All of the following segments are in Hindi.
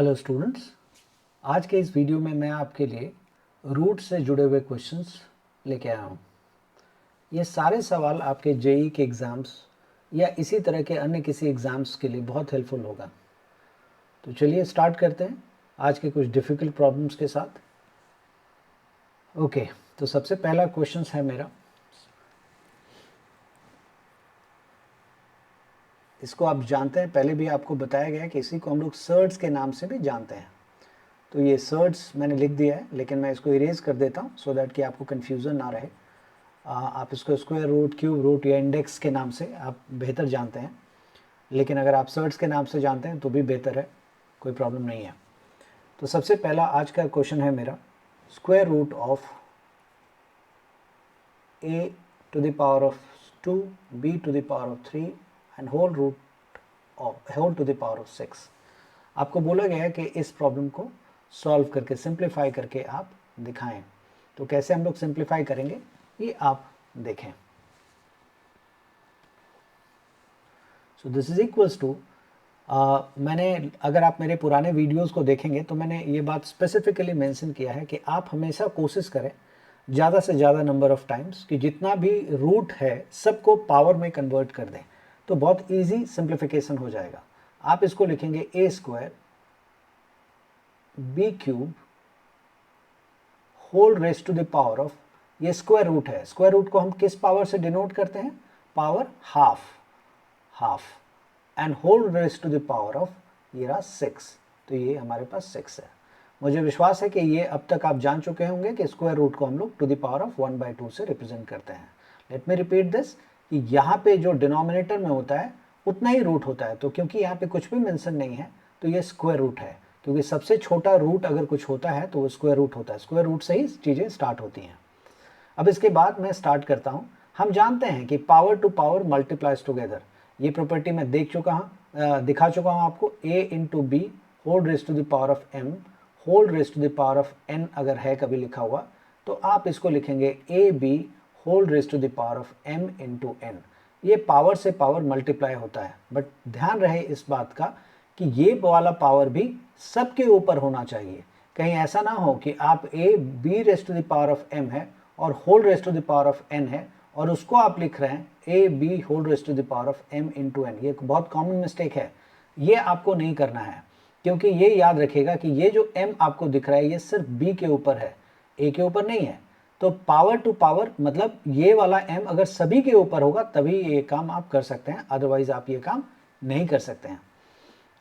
हेलो स्टूडेंट्स, आज के इस वीडियो में मैं आपके लिए रूट से जुड़े हुए क्वेश्चंस लेके आया हूँ। ये सारे सवाल आपके जेई के एग्ज़ाम्स या इसी तरह के अन्य किसी एग्ज़ाम्स के लिए बहुत हेल्पफुल होगा। तो चलिए स्टार्ट करते हैं आज के कुछ डिफ़िकल्ट प्रॉब्लम्स के साथ। ओके, तो सबसे पहला क्वेश्चन है मेरा, इसको आप जानते हैं, पहले भी आपको बताया गया है कि इसी को हम लोग सर्ड्स के नाम से भी जानते हैं। तो ये सर्ड्स मैंने लिख दिया है, लेकिन मैं इसको इरेज कर देता हूँ सो दैट कि आपको कन्फ्यूज़न ना रहे। आप इसको स्क्वायर रूट, क्यूब रूट या इंडेक्स के नाम से आप बेहतर जानते हैं, लेकिन अगर आप सर्ड्स के नाम से जानते हैं तो भी बेहतर है, कोई प्रॉब्लम नहीं है। तो सबसे पहला आज का क्वेश्चन है मेरा, square root of a to the power of 2, b to the power of 3 and whole to the power of 6। आपको बोला गया है कि इस प्रॉब्लम को सॉल्व करके, सिंप्लीफाई करके आप दिखाएं। तो कैसे हम लोग सिंप्लीफाई करेंगे ये आप देखें। So this is equals to, मैंने, अगर आप मेरे पुराने वीडियोस को देखेंगे तो मैंने ये बात स्पेसिफिकली मेंशन किया है कि आप हमेशा कोशिश करें ज़्यादा से ज़्यादा नंबर ऑफ टाइम्स कि जितना भी रूट है सबको पावर में कन्वर्ट कर दें, तो बहुत इजी सिंप्लीफिकेशन हो जाएगा। आप इसको लिखेंगे a square b cube whole raise to the power of, ये स्क्वायर रूट है, स्क्वायर रूट को हम किस पावर से डिनोट करते हैं? Power half and whole raise to the power of, ये रहा 6, तो ये हमारे पास 6 है। मुझे विश्वास है कि ये अब तक आप जान चुके होंगे कि स्क्वायर रूट को हम लोग टू द पावर ऑफ 1/2 से रिप्रेजेंट करते हैं। लेट मी रिपीट दिस, कि यहाँ पे जो डिनोमिनेटर में होता है उतना ही रूट होता है, तो क्योंकि यहाँ पे कुछ भी मेंशन नहीं है तो ये स्क्वायर रूट है, क्योंकि सबसे छोटा रूट अगर कुछ होता है तो वो स्क्वायर रूट होता है, स्क्वायर रूट से ही चीज़ें स्टार्ट होती हैं। अब इसके बाद मैं स्टार्ट करता हूँ। हम जानते हैं कि power to power multiplies together, ये प्रॉपर्टी मैं दिखा चुका हूँ आपको। a into b whole raise to the power of m whole raise to the power of n अगर है कभी लिखा हुआ तो आप इसको लिखेंगे a b whole raise to the power of m into n। ये पावर से पावर मल्टीप्लाई होता है, बट ध्यान रहे इस बात का कि ये वाला पावर भी सबके ऊपर होना चाहिए। कहीं ऐसा ना हो कि आप a b raise to the power of m है और whole raise to the power of n है और उसको आप लिख रहे हैं a b whole raise to the power of m into n। ये बहुत कॉमन मिस्टेक है, ये आपको नहीं करना है, क्योंकि ये याद रखिएगा कि ये जो m आपको दिख रहा है ये सिर्फ b के ऊपर है, a के ऊपर नहीं है। तो पावर टू पावर मतलब ये वाला m अगर सभी के ऊपर होगा तभी ये काम आप कर सकते हैं, अदरवाइज आप ये काम नहीं कर सकते हैं।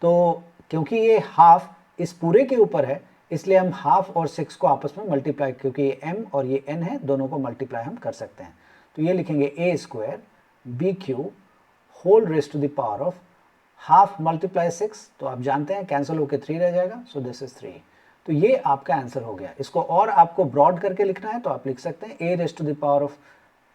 तो क्योंकि ये हाफ इस पूरे के ऊपर है, इसलिए हम हाफ और 6 को आपस में मल्टीप्लाई, क्योंकि ये m और ये n है, दोनों को मल्टीप्लाई हम कर सकते हैं। तो ये लिखेंगे a square b cube whole raise to the power of half multiply 6, तो आप जानते हैं कैंसिल होकर 3 रह जाएगा, सो दिस इज 3। तो ये आपका आंसर हो गया। इसको और आपको ब्रॉड करके लिखना है तो आप लिख सकते हैं a raise to the power of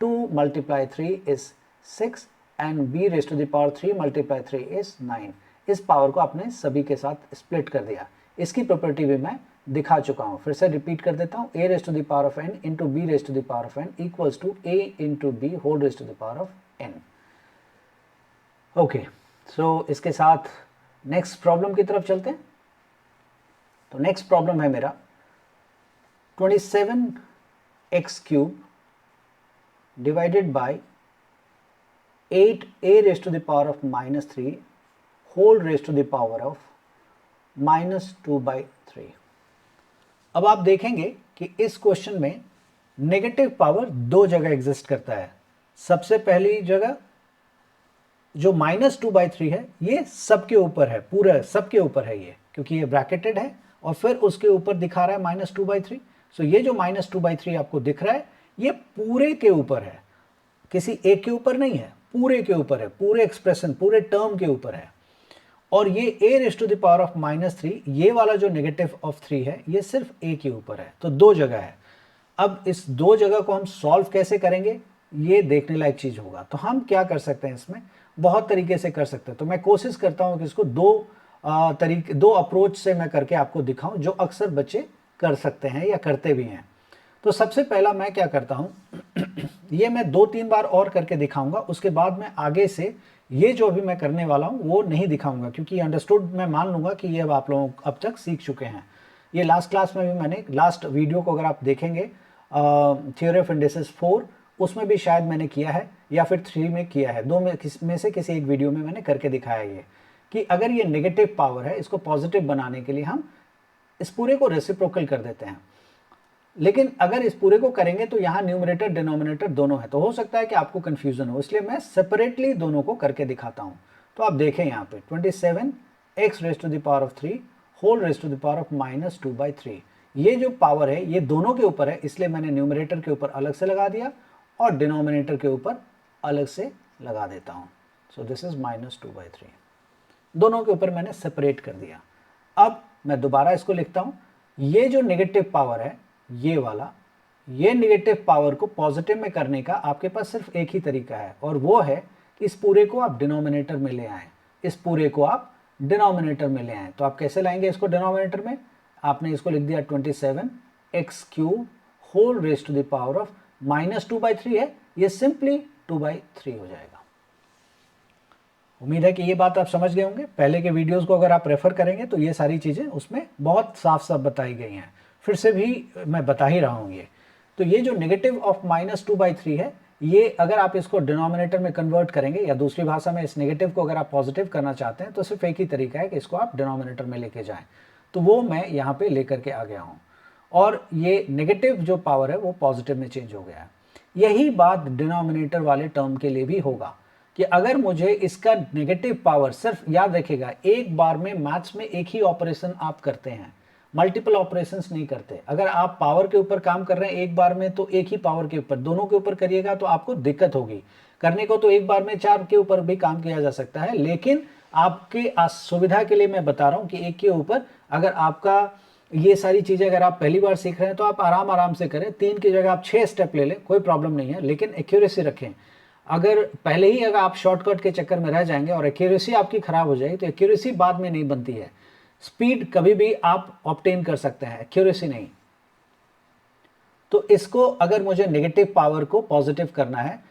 2 multiply 3 is 6 and b raise to the power 3 multiply 3 is 9। इस पावर को आपने सभी के साथ स्प्लिट कर दिया। इसकी प्रॉपर्टी भी मैं दिखा चुका हूँ, फिर से रिपीट कर देता हूँ। a raise to the power of n into b raise to the power of n equals to a into b whole raise to the power of n। Okay, so इसके साथ नेक्स्ट प्रॉब्लम की तरफ चलते हैं। तो नेक्स्ट प्रॉब्लम है मेरा 27x cube divided by 8a raise to the power of -3 whole raise to the power of -2/3। अब आप देखेंगे कि इस क्वेश्चन में नेगेटिव पावर दो जगह एग्जिस्ट करता है। सबसे पहली जगह जो -2/3 है ये सबके ऊपर है, पूरा सबके ऊपर है ये, क्योंकि ये ब्रैकेटेड है, और फिर उसके ऊपर दिखा रहा है -2/3। सो ये जो -2/3 आपको दिख रहा है ये पूरे के ऊपर है, किसी एक के ऊपर नहीं है, पूरे के ऊपर है, पूरे एक्सप्रेशन, पूरे टर्म के ऊपर है। और ये a raise to the power of -3, ये वाला जो नेगेटिव ऑफ 3 है ये सिर्फ a के ऊपर है, तो दो जगह है। अब इस दो जगह को हम सॉल्व कैसे करेंगे ये देखने लायक चीज होगा। तो हम क्या कर सकते हैं, इसमें बहुत तरीके से कर सकते हैं। तो मैं कोशिश करता हूं कि इसको दो अप्रोच से मैं करके आपको दिखाऊं जो अक्सर बच्चे कर सकते हैं या करते भी हैं। तो सबसे पहला मैं क्या करता हूं ये मैं 2-3 बार और करके दिखाऊंगा, उसके बाद मैं आगे से ये जो अभी मैं करने वाला हूँ वो नहीं दिखाऊंगा, क्योंकि अंडरस्टूड मैं मान लूँगा कि ये अब आप लोग अब तक सीख चुके हैं। ये लास्ट क्लास में भी मैंने, लास्ट वीडियो को अगर आप देखेंगे थ्योरी ऑफ इंडिसेस 4, उसमें भी शायद मैंने किया है या फिर 3 में किया है, दो में से किसी एक वीडियो में मैंने करके दिखाया ये, कि अगर ये नेगेटिव पावर है, इसको पॉजिटिव बनाने के लिए हम इस पूरे को रेसिप्रोकल कर देते हैं। लेकिन अगर इस पूरे को करेंगे तो यहाँ न्यूमरेटर डिनोमिनेटर दोनों है, तो हो सकता है कि आपको कंफ्यूजन हो, इसलिए मैं सेपरेटली दोनों को करके दिखाता हूँ। तो आप देखें यहाँ पे 27 x raise to the power of 3 whole raise to the power of -2/3, ये जो पावर है ये दोनों के ऊपर है, इसलिए मैंने न्यूमरेटर के ऊपर अलग से लगा दिया और डिनोमिनेटर के ऊपर अलग से लगा देता हूँ। सो दिस इज -2/3, दोनों के ऊपर मैंने सेपरेट कर दिया। अब मैं दोबारा इसको लिखता हूँ, ये जो नेगेटिव पावर है ये वाला, ये नेगेटिव पावर को पॉजिटिव में करने का आपके पास सिर्फ एक ही तरीका है, और वो है कि इस पूरे को आप डिनोमिनेटर में ले आएं, इस पूरे को आप डिनोमिनेटर में ले आएं। तो आप कैसे लाएंगे इसको डिनोमिनेटर में? आपने इसको लिख दिया 27 x³ whole raise to the power of -2/3 है, ये सिंपली 2/3 हो जाएगा। उम्मीद है कि ये बात आप समझ गए होंगे। पहले के वीडियोस को अगर आप रेफर करेंगे तो ये सारी चीज़ें उसमें बहुत साफ साफ बताई गई हैं, फिर से भी मैं बता ही रहा हूँ ये। तो ये जो नेगेटिव ऑफ -2/3 है, ये अगर आप इसको डिनोमिनेटर में कन्वर्ट करेंगे, या दूसरी भाषा में इस नेगेटिव को अगर आप पॉजिटिव करना चाहते हैं, तो सिर्फ एक ही तरीका है कि इसको आप डिनोमिनेटर में लेके जाएं। तो वो मैं यहाँ पे लेकर के आ गया हूँ, और ये नेगेटिव जो पावर है वो पॉजिटिव में चेंज हो गया है। यही बात डिनोमिनेटर वाले टर्म के लिए भी होगा, कि अगर मुझे इसका नेगेटिव पावर, सिर्फ याद रखिएगा एक बार में मैथ्स में एक ही ऑपरेशन आप करते हैं, मल्टीपल ऑपरेशंस नहीं करते। अगर आप पावर के ऊपर काम कर रहे हैं एक बार में, तो एक ही पावर के ऊपर, दोनों के ऊपर करिएगा तो आपको दिक्कत होगी। करने को तो एक बार में 4 के ऊपर भी काम किया जा सकता है, लेकिन आपके सुविधा के लिए मैं बता रहा हूं कि एक के ऊपर, अगर आपका ये सारी चीजें अगर आप पहली बार सीख रहे हैं तो आप आराम से करें, 3 की जगह आप 6 स्टेप ले लें, कोई प्रॉब्लम नहीं है, लेकिन एक्यूरेसी रखें। अगर पहले ही अगर आप शॉर्टकट के चक्कर में रह जाएंगे और एक्यूरेसी आपकी खराब हो जाएगी, तो एक्यूरेसी बाद में नहीं बनती है। स्पीड कभी भी आप ऑब्टेन कर सकते हैं, एक्यूरेसी नहीं। तो इसको अगर मुझे नेगेटिव पावर को पॉजिटिव करना है,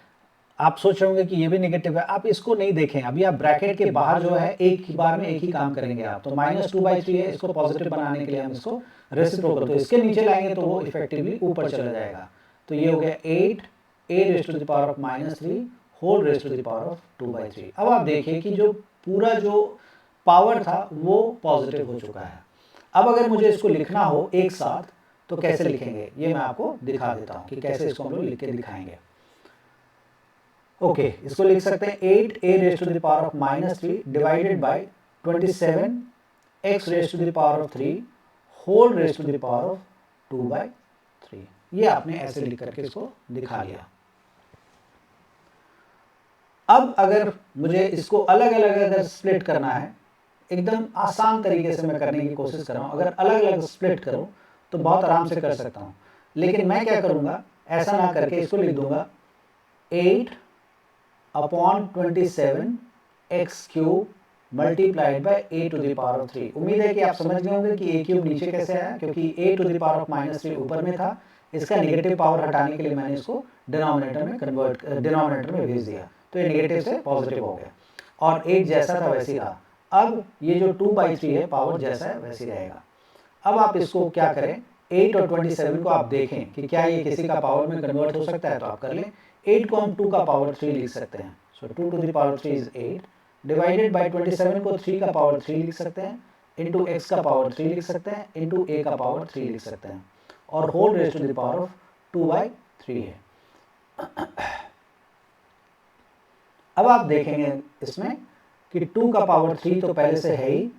आप सोच रहे होंगे कि ये भी नेगेटिव है, आप इसको नहीं देखें, अभी आप ब्रैकेट के बाहर जो है एक ही बार में एक ही काम करेंगे आप। तो -2/3 है, इसको पॉजिटिव बनाने के लिए हम इसको रेसिप्रोकल, तो इसके नीचे लाएंगे तो वो इफेक्टिवली ऊपर चला जाएगा। तो ये हो गया 8 a raise to the power of -3 whole raise to the power of 2/3। अब आप देखिए कि जो पूरा जो पावर था वो पॉजिटिव हो चुका है। अब अगर मुझे इसको लिखना हो एक साथ तो कैसे लिखेंगे, ये मैं आपको दिखा देता हूं कि कैसे इसको हम लोग लिख के दिखाएंगे। ओके, इसको लिख सकते हैं 8a raise to the power of -3 divided by 27 x raise to the power of 3 whole raise to the power of 2/3। ये आपने ऐसे लिख करके इसको दिखा लिया। अब अगर मुझे इसको अलग अलग अगर स्प्लिट करना है, एकदम आसान तरीके से मैं करने की कोशिश कर रहा हूं, अगर अलग अलग स्प्लिट करूं तो बहुत आराम से कर सकता हूं, लेकिन मैं क्या करूंगा, ऐसा ना करके इसको लिख दूंगा 8/27 x³ multiplied by a to the power of 3। उम्मीद है कि आप समझ गए होंगे कि a³ नीचे कैसे आया, क्योंकि a to the power of -3 ऊपर में था। इसका नेगेटिव पावर हटाने के लिए मैंने इसको डिनोमिनेटर में भेज दिया, तो ये नेगेटिव से पॉजिटिव हो गया, और 8 जैसा था वैसे ही रहा। अब ये जो 2/3 है, पावर जैसा है वैसे ही रहेगा। अब आप इसको क्या करें, 8 और 27 को आप देखें कि क्या ये किसी का पावर में कन्वर्ट हो सकता है, तो आप कर लें। 8 को हम 2 का पावर 3 लिख सकते हैं, so 2 to the power 3 is 8 divided by 27 को 3 का पावर 3 लिख सकते हैं, इंटू x का पावर 3 लिख सकते हैं, इंटू a का पावर 3 लिख सकते हैं, और whole raise to the power of 2/3 है। अब आप देखेंगे इसमें कि 2 का पावर 3 तो पहले से है ही,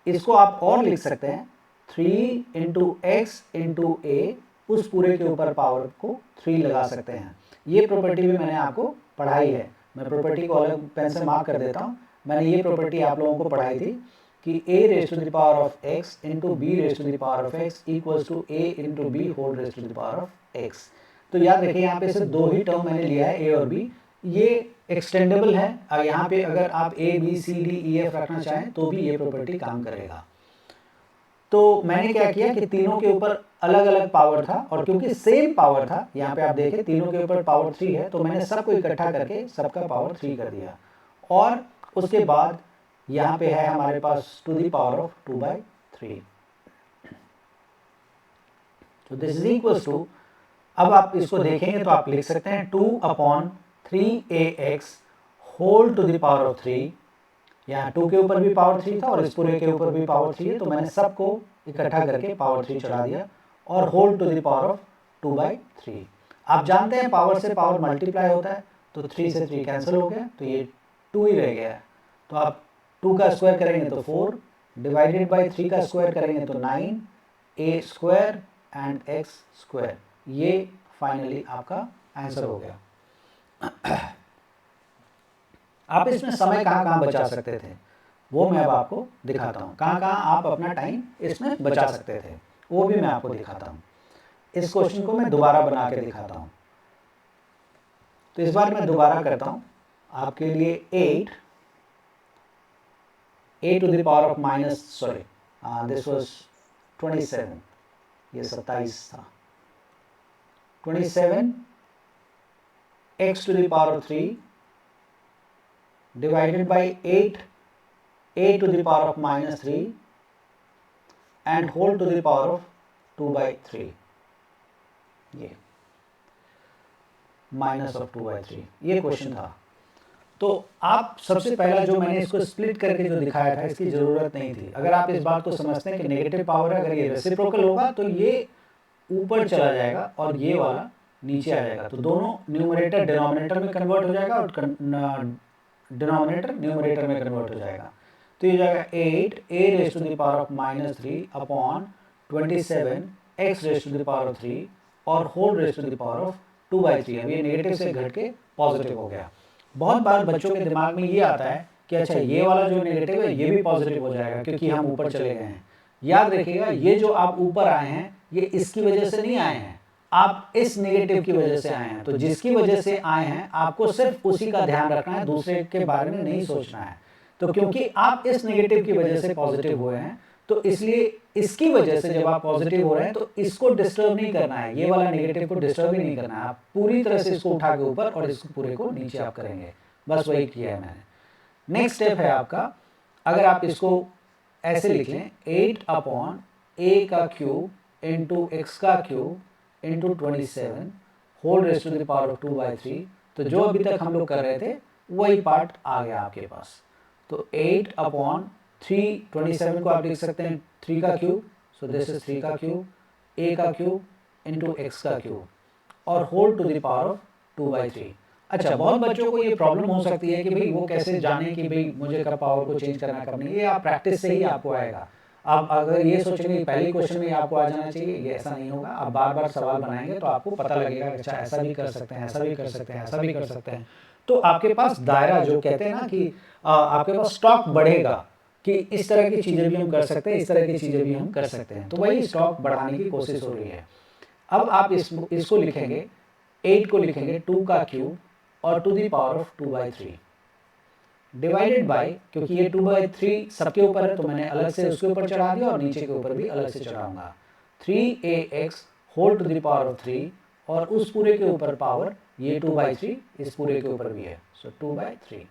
इसको आप और लिख सकते हैं 3 इंटू एक्स इंटू ए, उस पूरे के ऊपर पावर को 3 लगा सकते हैं। ये प्रॉपर्टी भी मैंने आपको पढ़ाई है, मैं प्रॉपर्टी को अलग पेन से मार्क कर देता हूँ। मैंने ये प्रॉपर्टी आप लोगों को पढ़ाई थी कि a raise to the power of x into b raise to the power of x equals to a into b whole raise to the power of x। तो याद रखिए यहाँ पे सिर्फ 2 ही टर्म मैंने लिया है, a और b, ये एक्सटेंडेबल है। यहाँ पे अगर आप a b c d e f रखना चाहें तो भी ये प्रॉपर्टी काम करेगा। तो मैंने क्या किया कि तीनों के ऊपर अलग अलग पावर था, और क्योंकि सेम पावर था, यहाँ पे आप देखें तीनों के ऊपर पावर 3 है, तो मैंने सबको इकट्ठा करके सबका पावर 3 कर दिया, और उसके बाद यहाँ पे है हमारे पास टू द पावर ऑफ 2/3। तो दिस इज इक्वल्स टू, अब आप इसको देखेंगे तो आप लिख सकते हैं 2/3ax whole to the power of 3। यहाँ 2 के ऊपर भी पावर 3 था और इस पूरे के ऊपर भी पावर 3 है, तो मैंने सबको इकट्ठा करके पावर 3 चढ़ा दिया और whole to the power of 2/3। आप जानते हैं पावर से पावर मल्टीप्लाई होता है, तो 3 से 3 कैंसिल हो गया, तो ये 2 ही रह गया है। तो आप 2 का स्क्वायर करेंगे तो 4 डिवाइडेड बाई 3 का स्क्वायर करेंगे तो 9 a square and x square, ये फाइनली आपका आंसर हो गया। आप इसमें समय कहाँ बचा सकते थे वो मैं अब आपको दिखाता हूँ, कहाँ आप अपना टाइम इसमें बचा सकते थे वो भी मैं आपको दिखाता हूँ। इस क्वेश्चन को मैं दोबारा बना के दिखाता हूँ। तो इस बार मैं दोबारा करता हूँ आपके लिए 8 a to the power of minus, sorry, this was 27, ये 27 था। 27 x to the power of 3 divided by 8 a to the power of minus 3 and whole to the power of 2/3, ये माइनस ऑफ 2/3, ये क्वेश्चन था। तो आप सबसे पहला जो मैंने इसको स्प्लिट करके जो दिखाया था, इसकी ज़रूरत नहीं थी। अगर आप इस बात को समझते हैं कि नेगेटिव पावर है, अगर ये रेसिप्रोकल होगा तो ये ऊपर चला जाएगा और ये वाला नीचे आ जाएगा, तो दोनों न्यूमरेटर डिनोमिनेटर में कन्वर्ट हो जाएगा और डिनोमिनेटर न्यूमरेटर में कन्वर्ट हो जाएगा। तो ये जाएगा 8 a raise to the power of -3 upon 27 x raise to the power of 3 और whole raise to the power of 2/3। अब ये नेगेटिव से घट के पॉजिटिव हो गया। बहुत बार बच्चों के दिमाग में ये आता है कि अच्छा ये वाला जो नेगेटिव है ये भी पॉजिटिव हो जाएगा क्योंकि हम ऊपर चले गए हैं। याद रखिएगा, ये जो आप ऊपर आए हैं ये इसकी वजह से नहीं आए हैं, आप इस नेगेटिव की वजह से आए हैं। तो जिसकी वजह से आए हैं आपको सिर्फ उसी का ध्यान रखना है, दूसरे के बारे में नहीं सोचना है। तो क्योंकि आप इस नेगेटिव की वजह से पॉजिटिव हुए हैं, तो इसलिए इसकी वजह से जब आप पॉजिटिव हो रहे हैं तो इसको डिस्टर्ब नहीं करना है, ये वाला नेगेटिव को डिस्टर्ब ही नहीं करना है। आप पूरी तरह से इसको उठा के ऊपर और इसको पूरे को नीचे आप करेंगे, बस वही किया है मैंने। नेक्स्ट स्टेप है आपका, अगर आप इसको ऐसे लिख लें 8 अपॉन a का क्यूब इंटू x का cube into 27 whole raise to the power of 2/3, तो जो अभी तक हम लोग कर रहे थे वही पार्ट आ गया आपके पास। तो 8 अपॉन 3, 27 को आप लिख सकते हैं 3 का क्यूब, सो दिस इज 3 का क्यूब, a का क्यूब इंटू x का क्यूब और whole to the power of 2/3। अच्छा, बहुत बच्चों को ये प्रॉब्लम हो सकती है कि भाई वो कैसे जाने कि भाई मुझे कब पावर को चेंज करना कब नहीं। ये आप प्रैक्टिस से ही आपको आएगा। आप अगर ये सोचेंगे पहले क्वेश्चन में आपको आ जाना चाहिए, ये ऐसा नहीं होगा। आप बार बार सवाल बनाएंगे तो आपको पता लगेगा कि अच्छा ऐसा भी कर सकते हैं, ऐसा भी कर सकते हैं, ऐसा भी कर सकते हैं। तो आपके पास दायरा जो कहते हैं ना कि आपके पास स्टॉक बढ़ेगा कि इस तरह की चीज़ें भी हम कर सकते हैं, इस तरह की चीज़ें भी हम कर सकते हैं। तो वही स्टॉक बढ़ाने की कोशिश हो रही है। अब आप इसको लिखेंगे 8 को लिखेंगे 2 का क्यूब और to the power of 2/3 divided by, क्योंकि ये 2/3 सबके ऊपर है तो मैंने अलग से उसके ऊपर चढ़ा दिया और नीचे के ऊपर भी अलग से चढ़ाऊंगा। 3ax whole to the power of 3 और उस पूरे के ऊपर पावर ये 2/3 इस पूरे के ऊपर भी है, सो 2/3,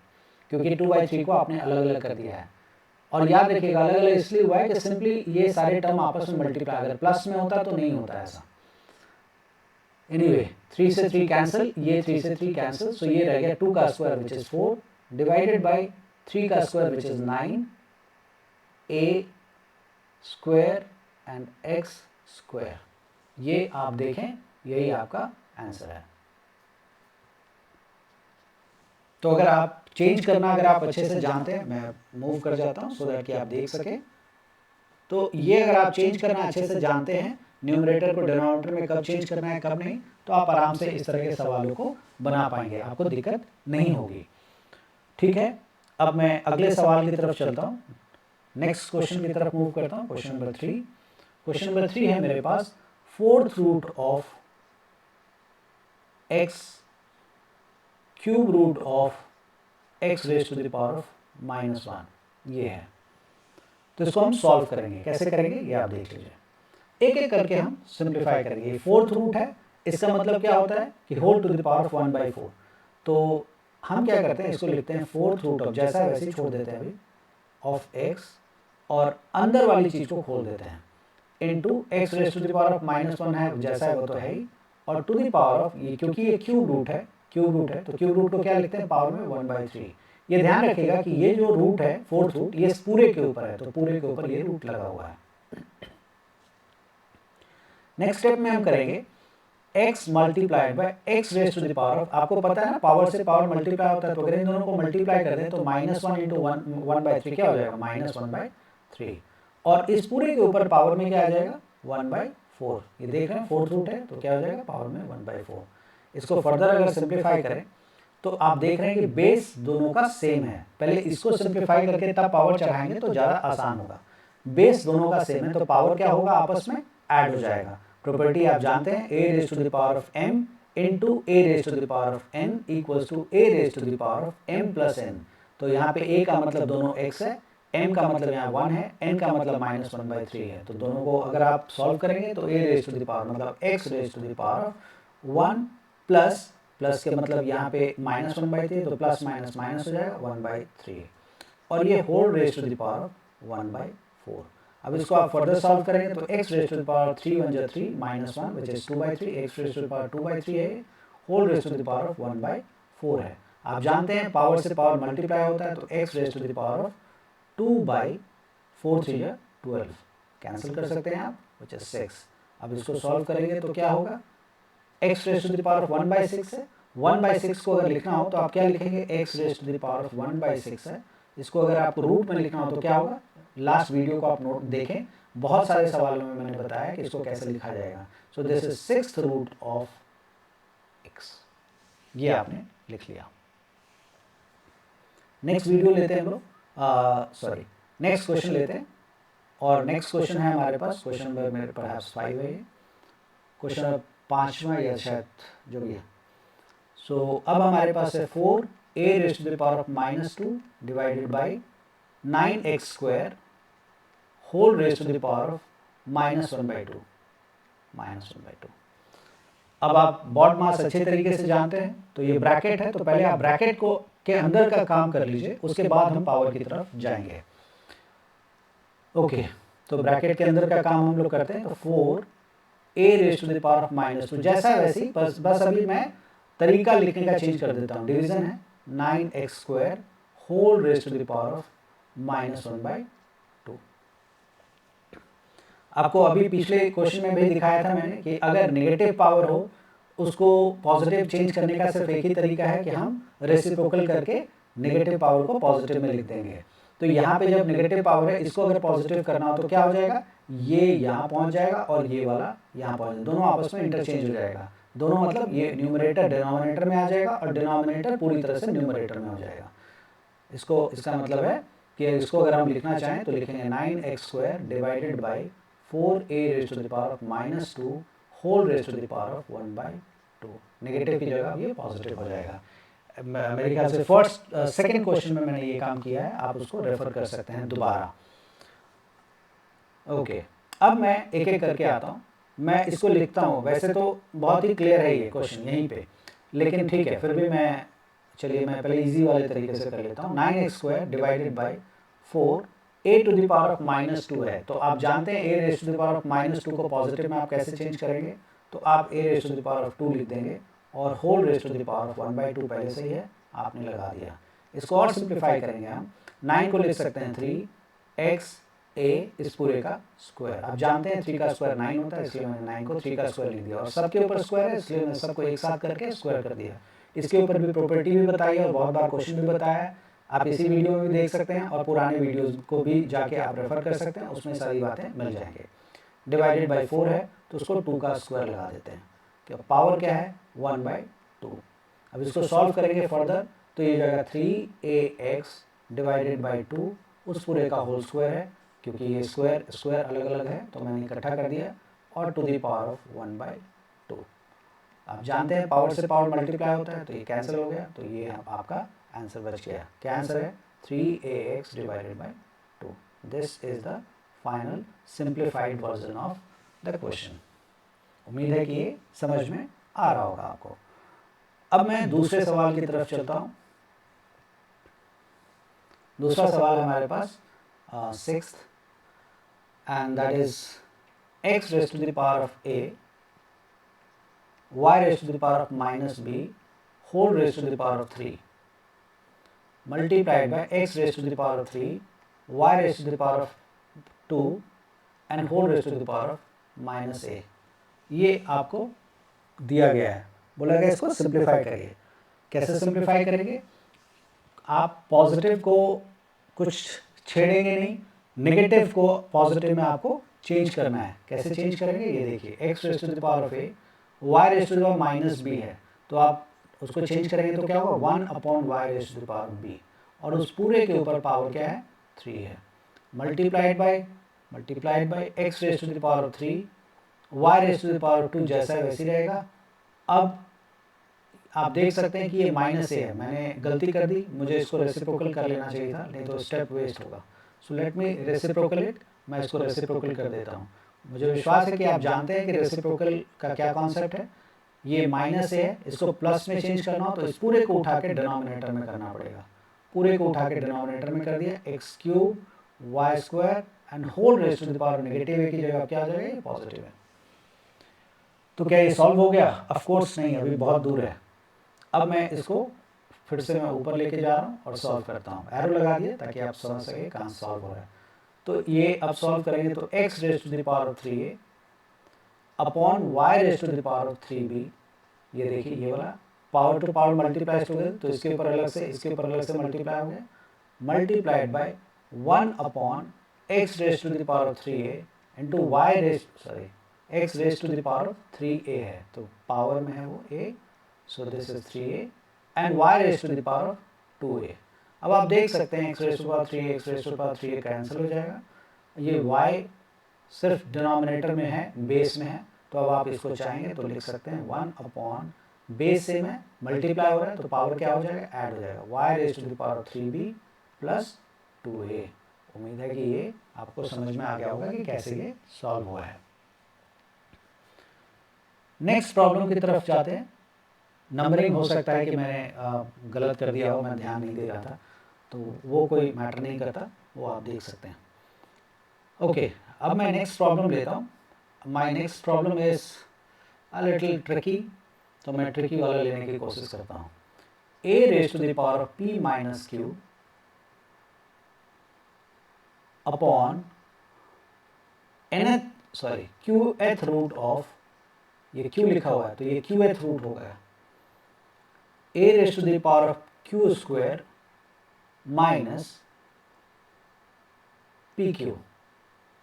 क्योंकि 2/3 को आपने अलग अलग कर दिया है। और याद रखिएगा अलग अलग इसलिए हुआ है कि सिंपली ये सारे टर्म आपस में मल्टीप्लाई, अगर प्लस में होता तो नहीं होता ऐसा। एनीवे 3 से 3 कैंसिल, ये 3 से 3 कैंसिल, सो ये रह गया 2 का square which is 4 divided by 3 का square which is 9 a square and x square. ये आप देखें यही आपका आंसर है। तो अगर आप चेंज करना अगर आप अच्छे से जानते हैं, मैं मूव कर जाता हूं सो दैट कि आप देख सकें। तो ये अगर आप चेंज करना अच्छे से जानते हैं, न्यूमरेटर को डिनोमिनेटर में कब चेंज करना है कब नहीं, तो आप आराम से इस तरह के सवालों को बना पाएंगे, आपको दिक्कत नहीं होगी। ठीक है, अब मैं अगले सवाल की तरफ चलता हूँ, नेक्स्ट क्वेश्चन की तरफ मूव करता हूँ। क्वेश्चन नंबर 3, क्वेश्चन नंबर 3 है मेरे पास 4th root of x cube root of x raise to the power of -1, ये है। तो इसको हम सॉल्व करेंगे, कैसे करेंगे ये आप देख लीजिए। एक एक करके हम सिंप्लीफाई करेंगे। 4th रूट है, इसका मतलब क्या होता है कि whole to the power of 1/4, तो हम क्या करते हैं, इसको लिखते हैं फोर्थ रूट ऑफ, जैसा वैसे ही छोड़ देते हैं अभी, ऑफ एक्स, और अंदर वाली चीज को खोल देते हैं, into x raise to the power of -1 है, जैसा है वो तो है ही, और टू द पावर ऑफ, ये क्योंकि ये क्यूब रूट है, तो क्यूब रूट को क्या लिखते हैं, पावर में 1/3। ये ध्यान रखिएगा कि ये जो रूट है, फोर्थ रूट, ये पूरे के ऊपर है, तो पूरे के ऊपर ये रूट लगा हुआ है। नेक्स्ट स्टेप में हम करेंगे x multiplied by x raise to the power of, आपको पता है ना पावर से पावर मल्टीप्लाई होता है, तो अगर इन दोनों को मल्टीप्लाई कर दें तो -1 इंटू 1/3 क्या हो जाएगा, -1/3, और इस पूरे के ऊपर पावर में क्या आ जाएगा, 1/4। ये देख रहे हैं फोर्थ रूट है, तो क्या हो जाएगा, पावर में 1/4। इसको फर्दर अगर सिंप्लीफाई करें तो आप देख रहे हैं कि बेस दोनों का सेम है। पहले इसको सिंप्लीफाई करके तब पावर चढ़ाएंगे तो ज़्यादा आसान होगा। बेस दोनों का सेम है तो पावर क्या होगा, आपस में ऐड हो जाएगा। प्रॉपर्टी आप जानते हैं, a raise to the power of m into a raise to the power of n equals to a raise to the power of m plus n। तो यहाँ पे a का मतलब दोनों x है, m का मतलब यहाँ 1 है, n का मतलब -1/3 है। तो दोनों को अगर आप सॉल्व करेंगे तो a raise to the power मतलब x raise to the power of 1 plus के मतलब यहाँ पे -1/3, तो प्लस माइनस माइनस हो जाएगा 1/3, और ये whole raise to the power of 1/4। अब इसको आप फर्दर सॉल्व करेंगे तो x raise to the power 3 1 3 -1 which is 2/3, x raise to the power 2/3 है, whole raise to the power of 1/4 है। आप जानते हैं पावर से पावर मल्टीप्लाई होता है, तो x raise to the power of 2/4 3 12 cancel कर सकते हैं आप, विच इज 6। अब इसको सॉल्व करेंगे तो क्या होगा, x raise to the power of 1/6 है, 1/6 को अगर लिखना हो तो आप क्या लिखेंगे, x raise to the power of 1/6 है। इसको अगर आपको रूट में लिखना हो तो क्या होगा, लास्ट वीडियो को आप नोट देखें, बहुत सारे सवालों में मैंने बताया कि इसको कैसे लिखा जाएगा। So this is 6th root of x, ये आपने लिख लिया। नेक्स्ट वीडियो लेते हैं हम लोग, सॉरी नेक्स्ट क्वेश्चन लेते हैं, और नेक्स्ट क्वेश्चन है हमारे पास, क्वेश्चन नंबर मेरे परहैप्स 5 है, क्वेश्चन 5वां या शायद जो भी है। सो अब हमारे पास है 4a raise to the power of -2 divided by 9x square whole raise to the power of -1/2। अब आप बॉड मास अच्छे तरीके से जानते हैं, तो ये ब्रैकेट है, तो पहले आप ब्रैकेट को के अंदर का काम कर लीजिए, उसके बाद हम पावर की तरफ जाएंगे। ओके, तो ब्रैकेट के अंदर का काम हम लोग करते हैं, तो 4a raise to the power of -2 जैसा वैसे ही, बस अभी मैं तरीका लिखने का चेंज कर देता हूँ। डिवीजन है 9x square whole raise to the power of -1/2। आपको अभी पिछले क्वेश्चन में भी दिखाया था मैंने कि अगर नेगेटिव पावर हो उसको पॉजिटिव चेंज करने का सिर्फ एक ही तरीका है कि हम रेसिप्रोकल करके नेगेटिव पावर को पॉजिटिव में लिख देंगे। तो यहाँ पे जब नेगेटिव पावर है, इसको अगर पॉजिटिव करना हो तो क्या हो जाएगा, ये यहाँ पहुँच जाएगा और ये वाला यहाँ पहुँच जाएगा, दोनों आपस में इंटरचेंज हो जाएगा। दोनों मतलब ये न्यूमरेटर डिनोमिनेटर में आ जाएगा और डिनोमिनेटर पूरी तरह से न्यूमरेटर में हो जाएगा। इसका मतलब है कि इसको अगर हम लिखना चाहें तो लिखेंगे 9x square divided by 4a raise to the power of -2 whole raise to the power of 1/2। Negative की जगह ये पॉजिटिव हो जाएगा। मेरे ख्याल से सेकंड क्वेश्चन में मैंने ये काम किया है, आप उसको रेफर कर सकते हैं दोबारा। ओके, अब मैं एक एक करके आता हूँ, मैं इसको लिखता हूँ। वैसे तो बहुत ही क्लियर है ये क्वेश्चन यहीं पे, लेकिन ठीक है फिर भी मैं पहले इजी वाले तरीके से कर लेता हूँ। 9x square divided by 4a to the power of -2 है, तो आप जानते हैं a raise to the power of -2 को पॉजिटिव में आप कैसे चेंज करेंगे, तो आप a raise to the power of 2 लिख देंगे और whole raise to the power of 1/2 पहले से ही है, आपने लगा दिया। इसको और सिंप्लीफाई करेंगे हम, 9 को लिख सकते हैं 3x a इस पूरे का स्क्वायर। आप जानते हैं 3 का स्क्वायर 9 होता है, इसलिए मैंने 9 को 3 का स्क्वायर लिख दिया, और सबके ऊपर स्क्वायर है इसलिए मैंने सबको एक साथ करके स्क्वायर कर दिया। इसके ऊपर भी प्रॉपर्टी भी बताई है और बहुत बार क्वेश्चन भी बताया है, आप इसी वीडियो में भी देख सकते हैं और पुराने वीडियोस को भी जाके आप रेफर कर सकते हैं, उसमें सारी बातें मिल जाएंगे। डिवाइडेड बाई 4 है तो उसको 2 का स्क्वायर लगा देते हैं, क्या पावर क्या है 1/2। अब इसको सॉल्व करेंगे फर्दर तो ये जाएगा 3ax डिवाइडेड बाई 2 उस पूरे का होल स्क्वायर है, क्योंकि ये स्क्वायर अलग अलग है तो मैंने इकट्ठा कर दिया, और टू द पावर ऑफ 1/2। आप जानते हैं पावर से पावर मल्टीप्लाई होता है, तो ये कैंसिल हो गया, तो ये आपका आंसर बच गया। क्या आंसर है 3ax divided by 2। This is the final simplified version of the question. उम्मीद है कि ये समझ में आ रहा होगा आपको। अब मैं दूसरे सवाल की तरफ चलता हूँ। दूसरा सवाल है हमारे पास sixth, and that is x raise to the power of a y raise to the power of minus b whole raise to the power of 3 multiplied by x raised to the power of 3, y raised to the power of 2 and whole raised to the power of minus a. ये आपको दिया गया है, बोला गया इसको सिंप्लीफाई करिए। कैसे सिंप्लीफाई करेंगे? आप पॉजिटिव को कुछ छेड़ेंगे नहीं, नेगेटिव को पॉजिटिव में आपको चेंज करना है। कैसे चेंज करेंगे ये देखिए, x raise to the power of a y raise to the power minus b है, तो आप उसको चेंज करेंगे तो क्या होगा 1 upon y raise to the power b, और उस पूरे के ऊपर पावर क्या है 3 है, multiplied by x raise to the power of 3 y raise to the power of 2 जैसा है वैसे रहेगा। अब आप देख सकते हैं कि ये माइनस ए है, मैंने गलती कर दी, मुझे इसको रेसिप्रोकल कर लेना चाहिए था, नहीं तो स्टेप वेस्ट होगा। So let me reciprocal it, मैं इसको रेसिप्रोकल कर देता हूँ। मुझे विश्वास है कि आप जानते हैं कि रेसिप्रोकल का क्या कॉन्सेप्ट है। ये माइनस है, इसको प्लस में चेंज करना हो तो इस पूरे को उठा के डिनोमिनेटर में करना पड़ेगा। पूरे को उठा के डिनोमिनेटर में कर दिया, X cube Y square and whole raise to the power negative A की जगह क्या आ जाएगा, ये पॉजिटिव है। तो क्या ये सॉल्व हो गया? ऑफ कोर्स नहीं, अभी बहुत दूर है। अब मैं इसको फिर से मैं ऊपर लेके जा रहा हूँ और सॉल्व करता हूँ। एरो लगा दिए ताकि आप समझ सके कहाँ सॉल्व हो रहा है। तो ये अब सॉल्व करेंगे तो x raise to the power of 3a upon y raise to the power of 3b, ये देखिए ये वाला power to power multiply together, तो इसके ऊपर अलग से इसके ऊपर अलग से मल्टीप्लाई हो गया, multiplied by 1 upon x raise to the power of 3a into x raise to the power of 3a है, तो पावर में है वो a, so this is 3a and y raised to the power of 2a। अब आप देख सकते हैं x raised to the power 3a x raised to the power 3a cancel हो जाएगा, ये y सिर्फ डिनोमिनेटर में है, बेस में है, तो अब आप इसको चाहेंगे तो लिख सकते हैं 1 अपॉन बेस से में मल्टीप्लाई हो रहा है तो पावर क्या हो जाएगा, ऐड हो जाएगा, y raised to the power of 3b plus 2a। उम्मीद है कि ये आपको समझ में आ गया होगा कि कैसे ये सॉल्व हुआ है। नेक्स्ट प्रॉब्लम की तरफ जाते हैं। नंबरिंग हो सकता है कि मैंने गलत कर दिया हो, मैं ध्यान नहीं दे रहा था, तो वो कोई मैटर नहीं करता, वो आप देख सकते हैं। ओके, अब मैं नेक्स्ट प्रॉब्लम लेता हूँ। My next problem is a little tricky, तो मैं ट्रिकी वाला लेने की कोशिश करता हूँ। a raise to the power of p minus q upon qth root of, ये q लिखा हुआ है तो ये qth रूट होगा, a raised to the power of q square minus pq,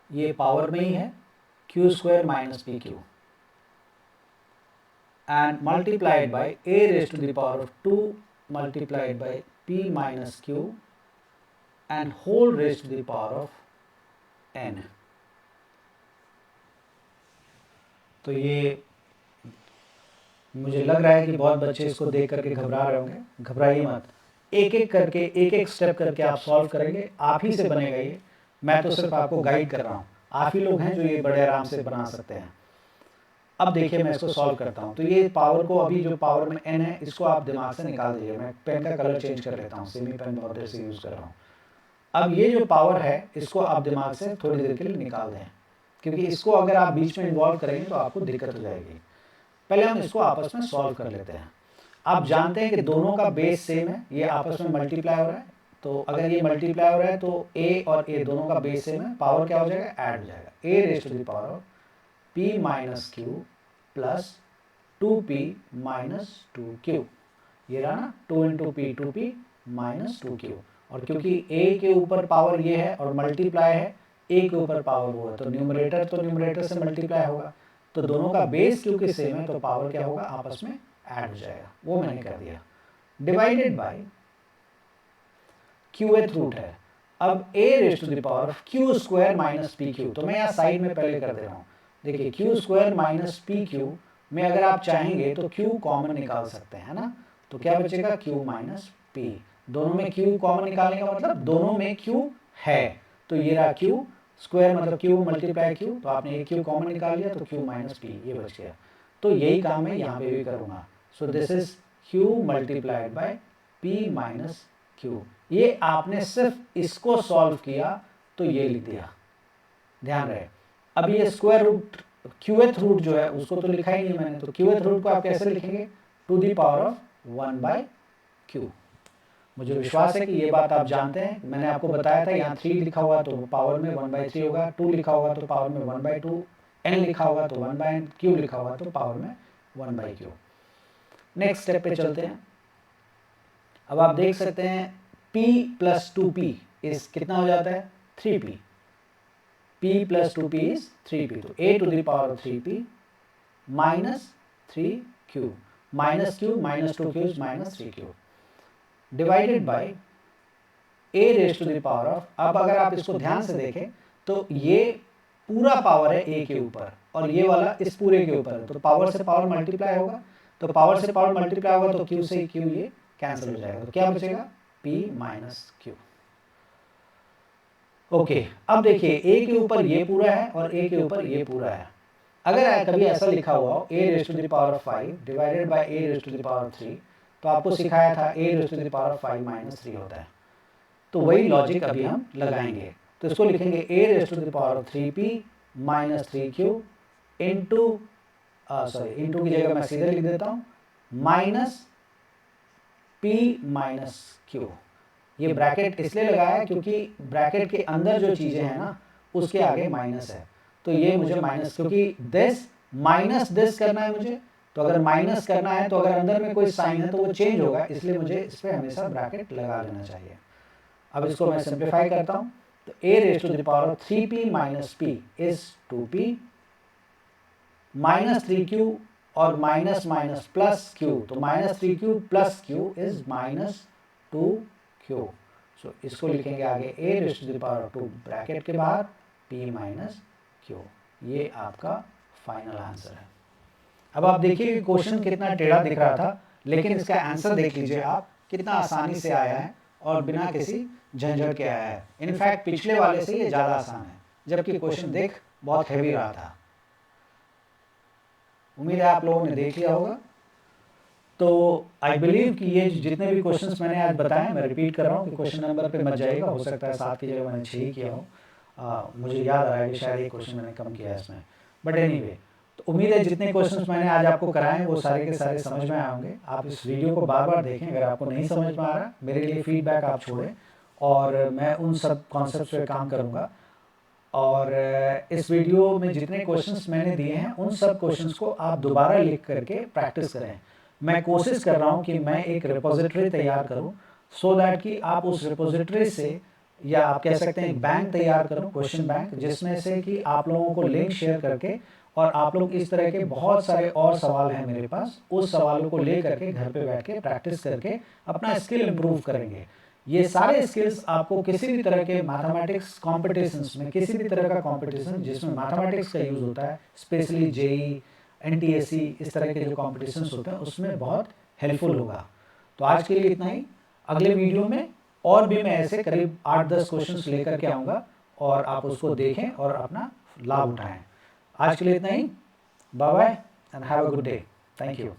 ये पावर में ही है, q square minus pq and multiplied by a raised to the power of 2 multiplied by p minus q and whole raised to the power of n। तो ये मुझे लग रहा है कि बहुत बच्चे इसको देख करके घबरा रहे होंगे, घबराइए मत, एक एक करके एक एक स्टेप करके आप सॉल्व करेंगे, आप ही से बनेगा ये, मैं तो सिर्फ आपको गाइड कर रहा हूँ, आप ही लोग हैं जो ये बड़े आराम से बना सकते हैं। अब देखिए मैं इसको सॉल्व करता हूँ, तो ये पावर को अभी जो पावर में n है इसको आप दिमाग से निकाल दीजिए। मैं पेन का कलर चेंज कर लेता हूँ, सेमी पेन बहुत देर से यूज़ कर रहा हूँ। अब ये जो पावर है इसको आप दिमाग से थोड़ी देर के लिए निकाल दें, क्योंकि इसको अगर आप बीच में इन्वॉल्व करेंगे तो आपको दिक्कत हो जाएगी। पहले हम इसको आपस में सॉल्व कर लेते हैं। आप जानते हैं कि दोनों का बेस सेम है, ये आपस में मल्टीप्लाई हो रहा है, तो अगर ये मल्टीप्लाई हो रहा है तो a और a दोनों का बेस सेम है, पावर क्या हो जाएगा, ऐड हो जाएगा, a raise to the power of p minus q plus 2p minus 2q, ये रहा ना 2 into P 2p minus 2q, और क्योंकि a के ऊपर पावर ये है और मल्टीप्लाई है a के ऊपर पावर वो है, तो न्यूमरेटर से मल्टीप्लाई होगा, तो दोनों का बेस क्योंकि सेम है तो पावर क्या होगा, आपस में ऐड हो जाएगा, वो मैंने कर दिया, डिवाइडेड बाय qth रूट है। अब a raise to the power of q square minus pq, तो मैं यहाँ साइड में पहले कर दे रहा हूँ। देखिए q स्क्वायर माइनस pq में अगर आप चाहेंगे तो q कॉमन निकाल सकते हैं ना, तो क्या बचेगा q माइनस p, दोनों में q कॉमन निकालने का मतलब दोनों में q है, तो ये रहा q स्क्वायर मतलब q मल्टीप्लाई q, तो आपने एक q कॉमन निकाल लिया तो q माइनस p ये बच गया, तो यही काम मैं यहाँ पे भी करूँगा। सो this is q multiplied by p minus Q. ये आपने सिर्फ इसको सॉल्व किया तो ये लिख दिया, ध्यान रहे। अब ये स्क्वायर रूट क्यूएथ रूट जो है उसको तो लिखा ही नहीं मैंने, तो क्यूएथ रूट को आप कैसे लिखेंगे, to the power of 1/q। मुझे विश्वास है कि ये बात आप जानते हैं। मैंने आपको बताया था यहाँ 3 लिखा हुआ तो पावर में 1/3 होगा, 2 लिखा होगा तो पावर में 1/2, n लिखा होगा तो 1/n, q लिखा होगा तो पावर में 1/q। नेक्स्ट स्टेप पे चलते हैं। अब आप देख सकते हैं p + 2p इस कितना हो जाता है, 3p। p + 2p is 3p, तो a to the power of 3p minus 3q, minus q minus 2q is minus 3q divided by a raise to the power of. अब अगर आप इसको ध्यान से देखें तो ये पूरा पावर है a के ऊपर और ये वाला इस पूरे के ऊपर है, तो पावर से पावर मल्टीप्लाई होगा, तो पावर से पावर मल्टीप्लाई होगा तो q से q ये कैंसिल हो जाएगा, तो क्या बचेगा, p - q। ओके, अब देखिए a के ऊपर ये पूरा है और a के ऊपर ये पूरा है। अगर कभी ऐसा लिखा हुआ हो a raise to the power of 5 divided by a raise to the power of 3, तो आपको सिखाया था a raise to the power of 5 - 3 होता है, तो वही लॉजिक अभी हम लगाएंगे। तो इसको लिखेंगे a raise to the power of 3p - 3q into into की जगह मैं सीधे लिख देता हूँ माइनस p - q। ये ब्रैकेट इसलिए लगाया क्योंकि ब्रैकेट के अंदर जो चीजें हैं ना उसके आगे माइनस है, तो ये मुझे माइनस, क्योंकि दिस माइनस दिस करना है मुझे, तो अगर माइनस करना है तो अगर अंदर में कोई साइन है तो वो चेंज होगा, इसलिए मुझे इस पर हमेशा ब्रैकेट लगा लेना चाहिए। अब इसको मैं सिंप्लीफाई करता हूँ, तो a raise to the power of 3p - p is 2p minus 3q और माइनस माइनस प्लस q, तो -3q + q इज -2q। सो इसको लिखेंगे आगे a raise to the power of 2 bracket के बाहर p - q। ये आपका फाइनल आंसर है। अब आप देखिए कि क्वेश्चन कितना टेढ़ा दिख रहा था, लेकिन इसका आंसर देख लीजिए आप, कितना आसानी से आया है और बिना किसी झंझट के आया है। इनफैक्ट पिछले वाले से ये ज़्यादा आसान है, जबकि क्वेश्चन देख बहुत हैवी रहा था। उम्मीद है आप लोगों ने देख लिया होगा। तो आई बिलीव कि ये जितने भी क्वेश्चंस मैंने आज बताए, मैं रिपीट कर रहा हूँ कि क्वेश्चन नंबर पे मत जाइएगा, हो सकता है 7 की जगह मैंने 6 ही किया हो। मुझे याद आ रहा है कि शायद एक क्वेश्चन मैंने कम किया है इसमें, बट एनीवे, तो उम्मीद है जितने क्वेश्चंस मैंने आज आपको कराए वो सारे के सारे समझ में आएंगे। आप इस वीडियो को बार बार देखें, अगर आपको नहीं समझ में आ रहा मेरे लिए फीडबैक आप छोड़ें और मैं उन सब कॉन्सेप्ट पे काम करूँगा। और इस वीडियो में जितने क्वेश्चंस मैंने दिए हैं उन सब क्वेश्चंस को आप दोबारा लिख करके प्रैक्टिस करें। मैं कोशिश कर रहा हूँ कि मैं एक रिपोजिटरी तैयार करूँ सो दैट कि आप उस रिपोजिटरी से, या आप कह सकते हैं एक बैंक तैयार करूँ, क्वेश्चन बैंक, जिसमें से कि आप लोगों को लिंक शेयर करके और आप लोग इस तरह के बहुत सारे और सवाल हैं मेरे पास, उस सवालों को ले करके घर पे बैठ के प्रैक्टिस करके अपना स्किल इम्प्रूव करेंगे। ये सारे स्किल्स आपको किसी भी तरह के मैथमेटिक्स कॉम्पिटिशन्स में, किसी भी तरह का कॉम्पिटिशन जिसमें मैथमेटिक्स का यूज़ होता है, स्पेशली जेई, NTSC, इस तरह के जो कॉम्पिटिशन्स होते हैं उसमें बहुत हेल्पफुल होगा। तो आज के लिए इतना ही। अगले वीडियो में और भी मैं ऐसे करीब 8-10 क्वेश्चंस लेकर के आऊँगा और आप उसको देखें और अपना लाभ उठाएं। आज के लिए इतना ही। Bye bye and have a good day. Thank you.